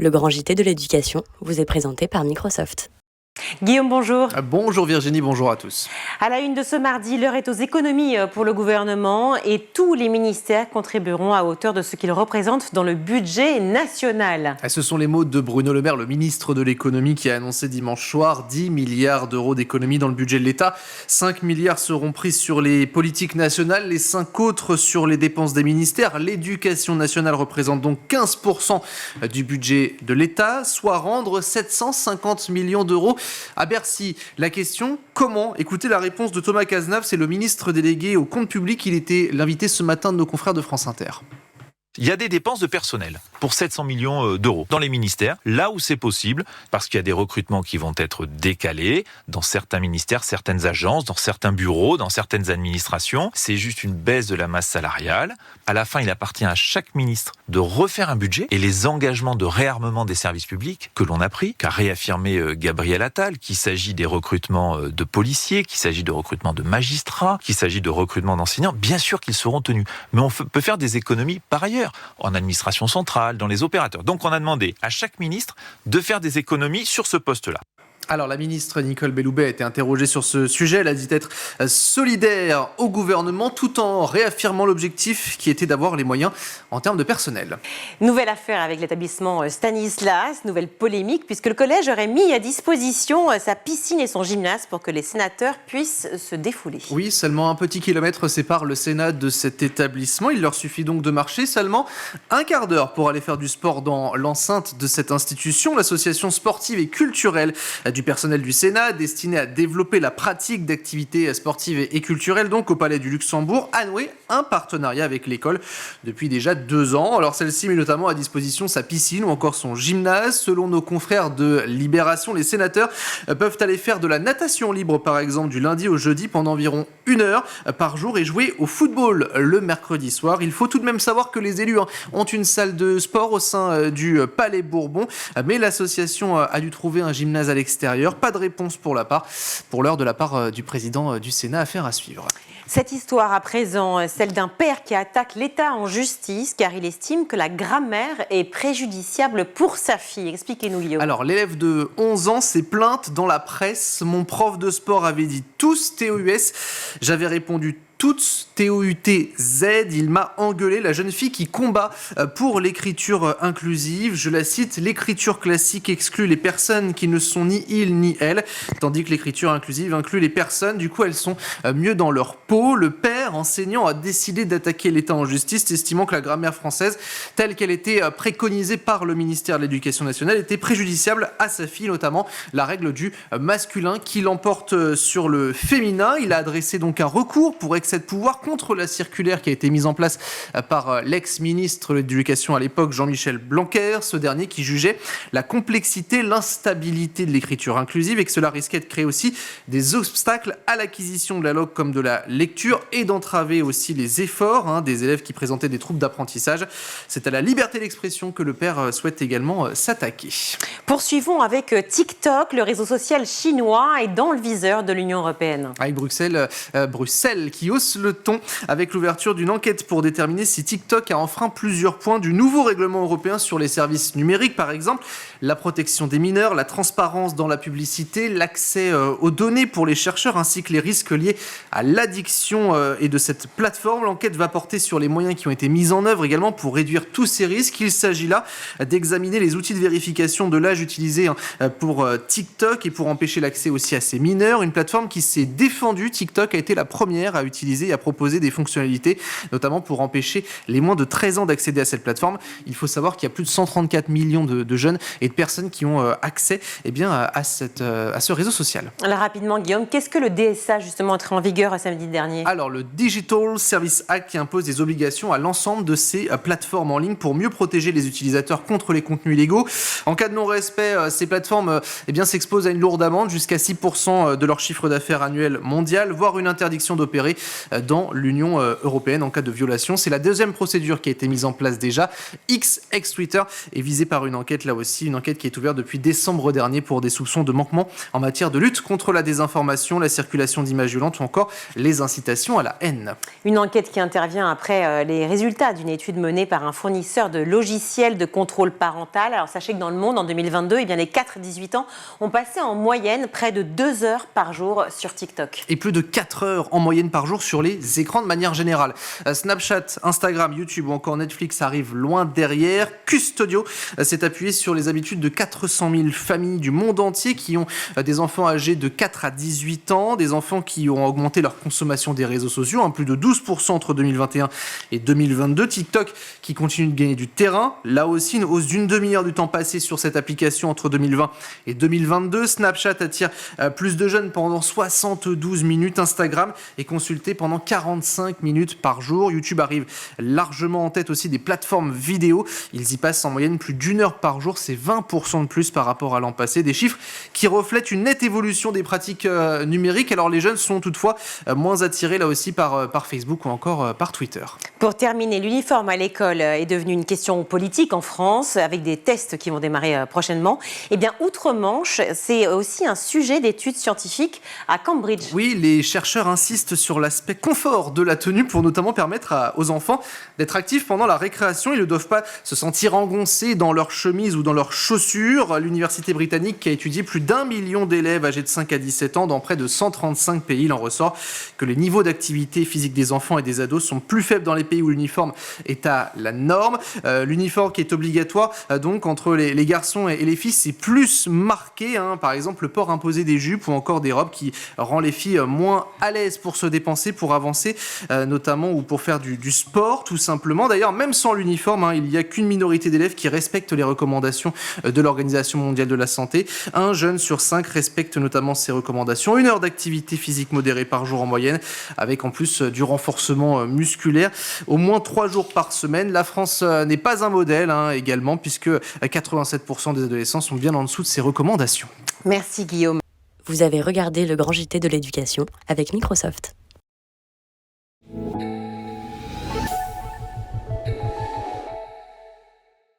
Le grand JT de l'éducation vous est présenté par Microsoft. Guillaume, bonjour. Bonjour Virginie, bonjour à tous. À la une de ce mardi, l'heure est aux économies pour le gouvernement et tous les ministères contribueront à hauteur de ce qu'ils représentent dans le budget national. Ce sont les mots de Bruno Le Maire, le ministre de l'économie, qui a annoncé dimanche soir 10 milliards d'euros d'économies dans le budget de l'État. 5 milliards seront pris sur les politiques nationales, les 5 autres sur les dépenses des ministères. L'éducation nationale représente donc 15% du budget de l'État, soit rendre 750 millions d'euros à Bercy. La question, comment? Écoutez la réponse de Thomas Cazenave, c'est le ministre délégué au compte public. Il était l'invité ce matin de nos confrères de France Inter. Il y a des dépenses de personnel pour 700 millions d'euros dans les ministères, là où c'est possible, parce qu'il y a des recrutements qui vont être décalés dans certains ministères, certaines agences, dans certains bureaux, dans certaines administrations. C'est juste une baisse de la masse salariale. À la fin, il appartient à chaque ministre de refaire un budget et les engagements de réarmement des services publics que l'on a pris, qu'a réaffirmé Gabriel Attal, qu'il s'agit des recrutements de policiers, qu'il s'agit de recrutements de magistrats, qu'il s'agit de recrutements d'enseignants, bien sûr qu'ils seront tenus. Mais on peut faire des économies par ailleurs, en administration centrale, dans les opérateurs. Donc on a demandé à chaque ministre de faire des économies sur ce poste-là. Alors la ministre Nicole Belloubet a été interrogée sur ce sujet. Elle a dit être solidaire au gouvernement tout en réaffirmant l'objectif qui était d'avoir les moyens en termes de personnel. Nouvelle affaire avec l'établissement Stanislas, nouvelle polémique puisque le collège aurait mis à disposition sa piscine et son gymnase pour que les sénateurs puissent se défouler. Oui, seulement un petit kilomètre sépare le Sénat de cet établissement. Il leur suffit donc de marcher seulement un quart d'heure pour aller faire du sport dans l'enceinte de cette institution. L'association sportive et culturelle du personnel du Sénat, destiné à développer la pratique d'activités sportives et culturelles, donc au Palais du Luxembourg, a noué un partenariat avec l'école depuis déjà 2 ans. Alors celle-ci met notamment à disposition sa piscine ou encore son gymnase. Selon nos confrères de Libération, les sénateurs peuvent aller faire de la natation libre, par exemple, du lundi au jeudi pendant environ 1 heure par jour et jouer au football le mercredi soir. Il faut tout de même savoir que les élus ont une salle de sport au sein du Palais Bourbon, mais l'association a dû trouver un gymnase à l'extérieur. Pas de réponse pour l'heure de la part du président du Sénat. Affaire à suivre. Cette histoire à présent, celle d'un père qui attaque l'État en justice car il estime que la grammaire est préjudiciable pour sa fille. Expliquez-nous, Guillaume. Alors, l'élève de 11 ans s'est plainte dans la presse. Mon prof de sport avait dit tous TOUS. J'avais répondu toutes TOUTZ. Il m'a engueulé, la jeune fille qui combat pour l'écriture inclusive. Je la cite, l'écriture classique exclut les personnes qui ne sont ni il ni elle, tandis que l'écriture inclusive inclut les personnes. Du coup, elles sont mieux dans leur peau. Le père enseignant a décidé d'attaquer l'État en justice, estimant que la grammaire française, telle qu'elle était préconisée par le ministère de l'Éducation nationale, était préjudiciable à sa fille, notamment la règle du masculin qui l'emporte sur le féminin. Il a adressé donc un recours pour excès de pouvoir contre la circulaire qui a été mise en place par l'ex-ministre de l'Éducation à l'époque, Jean-Michel Blanquer, ce dernier qui jugeait la complexité, l'instabilité de l'écriture inclusive et que cela risquait de créer aussi des obstacles à l'acquisition de la langue comme de la lecture et d'entraver aussi les efforts des élèves qui présentaient des troubles d'apprentissage. C'est à la liberté d'expression que le père souhaite également s'attaquer. Poursuivons avec TikTok. Le réseau social chinois est dans le viseur de l'Union européenne. Avec Bruxelles qui hausse le ton avec l'ouverture d'une enquête pour déterminer si TikTok a enfreint plusieurs points du nouveau règlement européen sur les services numériques, par exemple la protection des mineurs, la transparence dans la publicité, l'accès aux données pour les chercheurs ainsi que les risques liés à l'addiction et de cette plateforme. L'enquête va porter sur les moyens qui ont été mis en œuvre également pour réduire tous ces risques. Il s'agit là d'examiner les outils de vérification de l'âge utilisés pour TikTok et pour empêcher l'accès aussi à ces mineurs. Une plateforme qui s'est défendue. TikTok a été la première à utiliser et à proposer des fonctionnalités, notamment pour empêcher les moins de 13 ans d'accéder à cette plateforme. Il faut savoir qu'il y a plus de 134 millions de jeunes et de personnes qui ont accès à ce réseau social. Alors rapidement, Guillaume, qu'est-ce que le DSA justement entré en vigueur samedi dernier? Alors le Digital Service Act qui impose des obligations à l'ensemble de ces plateformes en ligne pour mieux protéger les utilisateurs contre les contenus illégaux. En cas de non-respect, ces plateformes s'exposent à une lourde amende jusqu'à 6% de leur chiffre d'affaires annuel mondial, voire une interdiction d'opérer dans l'Union européenne en cas de violation. C'est la deuxième procédure qui a été mise en place déjà. X, ex-Twitter, est visée par une enquête, là aussi, une enquête qui est ouverte depuis décembre dernier pour des soupçons de manquement en matière de lutte contre la désinformation, la circulation d'images violentes ou encore les incitations à la haine. Une enquête qui intervient après les résultats d'une étude menée par un fournisseur de logiciels de contrôle parental. Alors sachez que dans le monde, en 2022, les 4-18 ans ont passé en moyenne près de 2 heures par jour sur TikTok. Et plus de 4 heures en moyenne par jour sur les écrans de manière générale. Snapchat, Instagram, YouTube ou encore Netflix arrivent loin derrière. Custodio s'est appuyé sur les habitudes de 400 000 familles du monde entier qui ont des enfants âgés de 4 à 18 ans, des enfants qui ont augmenté leur consommation des réseaux sociaux, plus de 12% entre 2021 et 2022. TikTok qui continue de gagner du terrain, là aussi une hausse d'une demi-heure du temps passé sur cette application entre 2020 et 2022. Snapchat attire plus de jeunes pendant 72 minutes. Instagram est consulté pendant 45 minutes par jour. YouTube arrive largement en tête aussi des plateformes vidéo. Ils y passent en moyenne plus d'1 heure par jour. C'est 20% de plus par rapport à l'an passé. Des chiffres qui reflètent une nette évolution des pratiques numériques. Alors les jeunes sont toutefois moins attirés là aussi par Facebook ou encore par Twitter. Pour terminer, l'uniforme à l'école est devenu une question politique en France avec des tests qui vont démarrer prochainement. Eh bien, outre-Manche, c'est aussi un sujet d'études scientifiques à Cambridge. Oui, les chercheurs insistent sur l'aspect confort de la tenue pour notamment permettre aux enfants d'être actifs pendant la récréation. Ils ne doivent pas se sentir engoncés dans leurs chemises ou dans leurs chaussures. L'université britannique qui a étudié plus d'1 million d'élèves âgés de 5 à 17 ans dans près de 135 pays, il en ressort que les niveaux d'activité physique des enfants et des ados sont plus faibles dans les pays où l'uniforme est à la norme. L'uniforme qui est obligatoire donc entre les garçons et les filles, c'est plus marqué. Par exemple, le port imposé des jupes ou encore des robes qui rend les filles moins à l'aise pour se dépenser, pour avancer notamment ou pour faire du sport tout simplement. D'ailleurs, même sans l'uniforme, il n'y a qu'une minorité d'élèves qui respectent les recommandations de l'Organisation mondiale de la santé. 1 jeune sur 5 respecte notamment ces recommandations. 1 heure d'activité physique modérée par jour en moyenne, avec en plus du renforcement musculaire, au moins 3 jours par semaine. La France n'est pas un modèle également, puisque 87% des adolescents sont bien en dessous de ces recommandations. Merci Guillaume. Vous avez regardé le Grand JT de l'éducation avec Microsoft.